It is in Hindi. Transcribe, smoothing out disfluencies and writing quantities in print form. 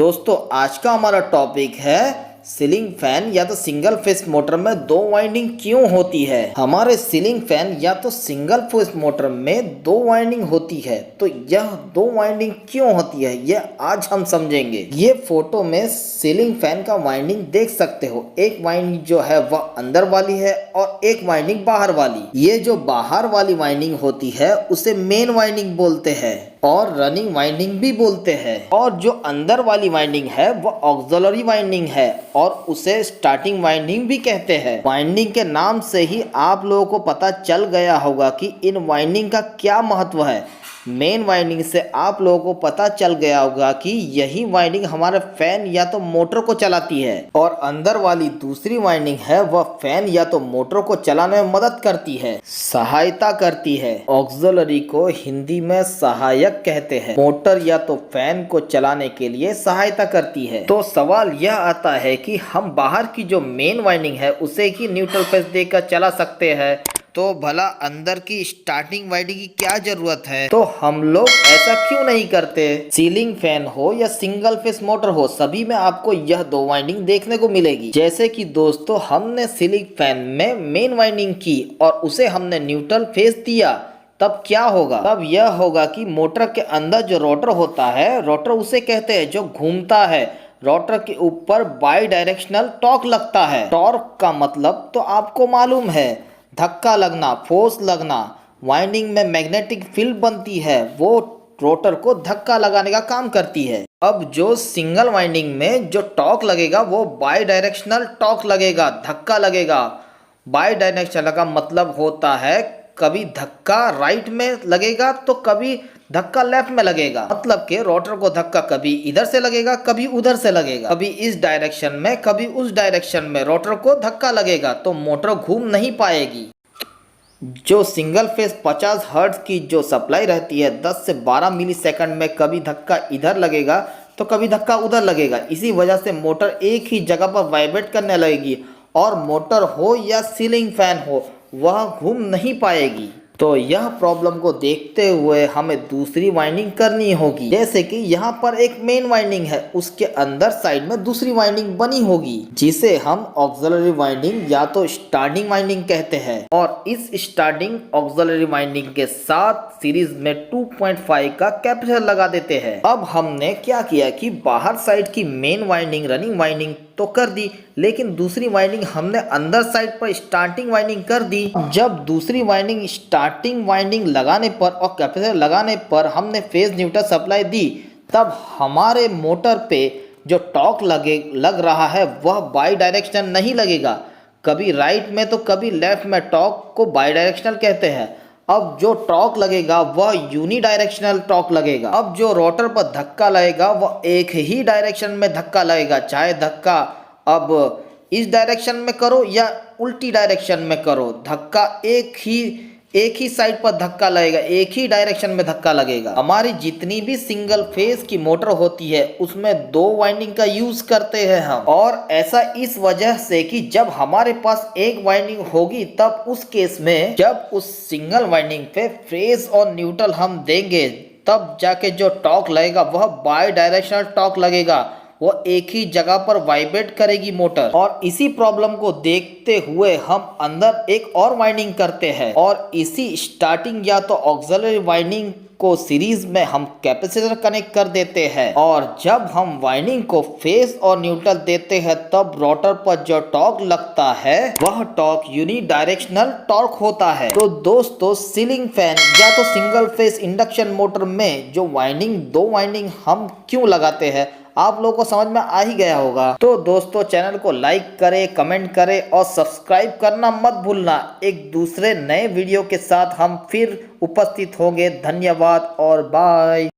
दोस्तों आज का हमारा टॉपिक है सीलिंग फैन या तो सिंगल फेस मोटर में दो वाइंडिंग क्यों होती है। हमारे सीलिंग फैन या तो सिंगल फेस मोटर में दो वाइंडिंग होती है, तो यह दो वाइंडिंग क्यों होती है यह आज हम समझेंगे। ये फोटो में सीलिंग फैन का वाइंडिंग देख सकते हो। एक वाइंडिंग जो है वह अंदर वाली है और एक वाइंडिंग बाहर वाली। ये जो बाहर वाली वाइंडिंग होती है उसे मेन वाइंडिंग बोलते हैं और रनिंग वाइंडिंग भी बोलते हैं, और जो अंदर वाली वाइंडिंग है वो ऑक्सिलरी वाइंडिंग है और उसे स्टार्टिंग वाइंडिंग भी कहते हैं। वाइंडिंग के नाम से ही आप लोगों को पता चल गया होगा कि इन वाइंडिंग का क्या महत्व है। मेन वाइंडिंग से आप लोगों को पता चल गया होगा कि यही वाइंडिंग हमारे फैन या तो मोटर को चलाती है, और अंदर वाली दूसरी वाइंडिंग है वह फैन या तो मोटर को चलाने में मदद करती है, सहायता करती है। ऑक्सिलरी को हिंदी में सहायक कहते हैं। मोटर या तो फैन को चलाने के लिए सहायता करती है। तो सवाल यह आता है कि हम बाहर की जो मेन वाइंडिंग है उसे ही न्यूट्रल फेस देकर चला सकते हैं, तो भला अंदर की स्टार्टिंग वाइंडिंग की क्या जरूरत है। तो हम लोग ऐसा क्यों नहीं करते। सीलिंग फैन हो या सिंगल फेस मोटर हो, सभी में आपको यह दो वाइंडिंग देखने को मिलेगी। जैसे कि दोस्तों हमने सीलिंग फैन में मेन वाइंडिंग की और उसे हमने न्यूट्रल फेस दिया, तब क्या होगा। तब यह होगा कि मोटर के अंदर जो रोटर होता है, रोटर उसे कहते हैं जो घूमता है, रोटर के ऊपर बाई डायरेक्शनल टॉर्क लगता है। टॉर्क का मतलब तो आपको मालूम है, धक्का लगना, फोर्स लगना। वाइंडिंग में मैग्नेटिक फील्ड बनती है, वो रोटर को धक्का लगाने का काम करती है। अब जो सिंगल वाइंडिंग में जो टॉर्क लगेगा वो बाई डायरेक्शनल टॉर्क लगेगा, धक्का लगेगा। बाई डायरेक्शनल का मतलब होता है कभी धक्का राइट में लगेगा तो कभी धक्का लेफ्ट में लगेगा। मतलब कि रोटर को धक्का कभी इधर से लगेगा कभी उधर से लगेगा, कभी इस डायरेक्शन में कभी उस डायरेक्शन में रोटर को धक्का लगेगा, तो मोटर घूम नहीं पाएगी। जो सिंगल फेस 50 हर्ट्ज की जो सप्लाई रहती है, 10 से 12 मिली सेकंड में कभी धक्का इधर लगेगा तो कभी धक्का उधर लगेगा। इसी वजह से मोटर एक ही जगह पर वाइब्रेट करने लगेगी, और मोटर हो या सीलिंग फैन हो वह घूम नहीं पाएगी। तो यह प्रॉब्लम को देखते हुए हमें दूसरी वाइंडिंग करनी होगी। जैसे कि यहाँ पर एक मेन वाइंडिंग है, उसके अंदर साइड में दूसरी वाइंडिंग बनी होगी जिसे हम ऑक्सिलरी वाइंडिंग या तो स्टार्टिंग वाइंडिंग कहते हैं। और इस स्टार्टिंग ऑक्सिलरी वाइंडिंग के साथ सीरीज में 2.5 का कैपेसिटर लगा देते हैं। अब हमने क्या किया कि बाहर साइड की मेन वाइंडिंग रनिंग वाइंडिंग तो कर दी, लेकिन दूसरी वाइंडिंग हमने अंदर साइड पर स्टार्टिंग वाइंडिंग कर दी। जब दूसरी वाइंडिंग स्टार्टिंग वाइंडिंग लगाने पर और कैपेसिटर लगाने पर हमने फेज न्यूट्रल सप्लाई दी, तब हमारे मोटर पे जो टॉर्क लग रहा है वह बाई डायरेक्शनल नहीं लगेगा, कभी राइट में तो कभी लेफ्ट में। टॉर्क को बाई डायरेक्शनल कहते हैं। अब जो टॉर्क लगेगा वह यूनी डायरेक्शनल टॉर्क लगेगा। अब जो रोटर पर धक्का लगेगा वह एक ही डायरेक्शन में धक्का लगेगा, चाहे धक्का अब इस डायरेक्शन में करो या उल्टी डायरेक्शन में करो, धक्का एक ही साइड पर धक्का लगेगा, एक ही डायरेक्शन में धक्का लगेगा। हमारी जितनी भी सिंगल फेज की मोटर होती है उसमें दो वाइंडिंग का यूज करते हैं हम, और ऐसा इस वजह से कि जब हमारे पास एक वाइंडिंग होगी तब उस केस में जब उस सिंगल वाइंडिंग पे फेज और न्यूट्रल हम देंगे, तब जाके जो टॉर्क लगेगा वह बाई डायरेक्शनल टॉर्क लगेगा, वो एक ही जगह पर वाइब्रेट करेगी मोटर। और इसी प्रॉब्लम को देखते हुए हम अंदर एक और वाइंडिंग करते हैं, और इसी स्टार्टिंग या तो ऑक्सिलरी वाइंडिंग को सीरीज में हम कैपेसिटर कनेक्ट कर देते हैं, और जब हम वाइंडिंग को फेज और न्यूट्रल देते हैं तब रोटर पर जो टॉर्क लगता है वह टॉर्क यूनी डायरेक्शनल टॉर्क होता है। तो दोस्तों सीलिंग फैन या तो सिंगल फेज इंडक्शन मोटर में जो दो वाइंडिंग हम क्यों लगाते हैं आप लोगों को समझ में आ ही गया होगा। तो दोस्तों चैनल को लाइक करें, कमेंट करें और सब्सक्राइब करना मत भूलना। एक दूसरे नए वीडियो के साथ हम फिर उपस्थित होंगे। धन्यवाद और बाय।